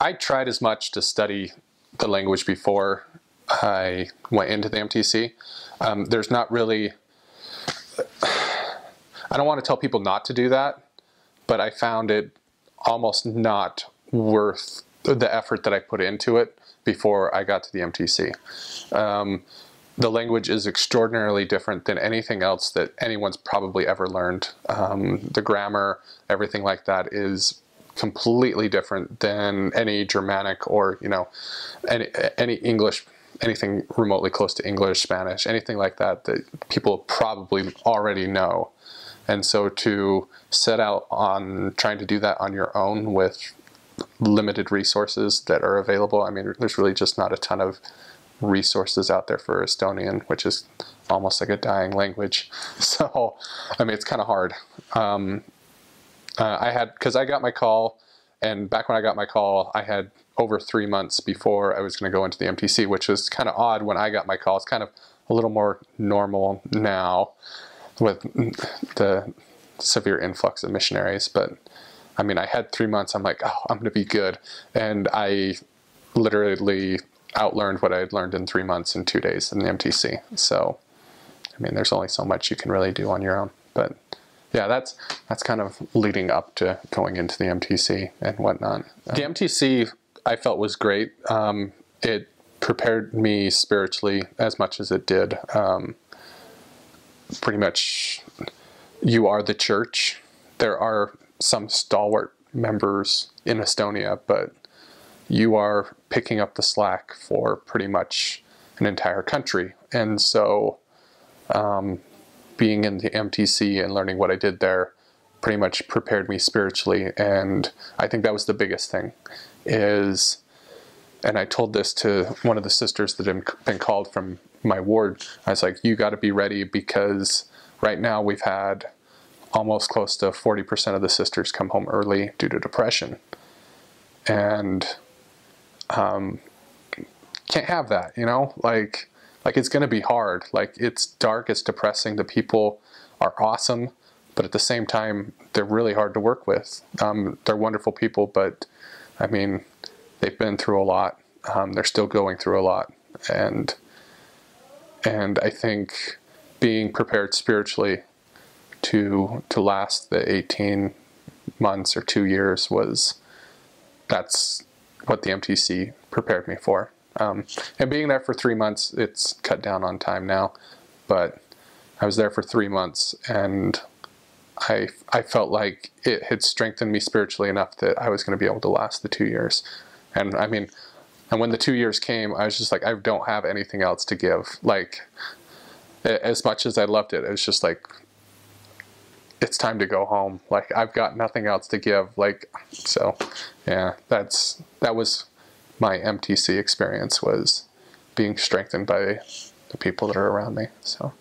I tried as much to study the language before I went into the MTC. There's not really, I don't want to tell people not to do that, but I found it almost not worth the effort that I put into it before I got to the MTC. The language is extraordinarily different than anything else that anyone's probably ever learned. The grammar, everything like that is completely different than any Germanic or, you know, any English, anything remotely close to English, Spanish, anything like that that people probably already know. And so to set out on trying to do that on your own with limited resources that are available, I mean, there's really just not a ton of resources out there for Estonian, which is almost like a dying language. So, I mean, it's kind of hard. Because I got my call, and back when I got my call, I had over 3 months before I was going to go into the MTC, which was kind of odd when I got my call. It's kind of a little more normal now with the severe influx of missionaries. But, I mean, I had 3 months. I'm like, oh, I'm going to be good. And I literally outlearned what I had learned in 3 months in 2 days in the MTC. So, I mean, there's only so much you can really do on your own. But yeah, that's kind of leading up to going into the MTC and whatnot. The MTC I felt was great. It prepared me spiritually as much as it did. Pretty much, you are the church. There are some stalwart members in Estonia, but you are picking up the slack for pretty much an entire country. And so being in the MTC and learning what I did there pretty much prepared me spiritually. And I think that was the biggest thing is, and I told this to one of the sisters that had been called from my ward. I was like, you got to be ready, because right now we've had almost close to 40% of the sisters come home early due to depression. And can't have that, you know, like it's going to be hard. Like, it's dark, it's depressing. The people are awesome, but at the same time, they're really hard to work with. They're wonderful people, but I mean, they've been through a lot. They're still going through a lot. And I think being prepared spiritually to last the 18 months or 2 years that's what the MTC prepared me for. And being there for 3 months, it's cut down on time now, but I was there for 3 months, and I felt like it had strengthened me spiritually enough that I was going to be able to last the 2 years. And I mean, and when the 2 years came, I was just like, I don't have anything else to give. Like, as much as I loved it, it was just like, it's time to go home. Like, I've got nothing else to give. Like, so yeah, that was my MTC experience, was being strengthened by the people that are around me. So.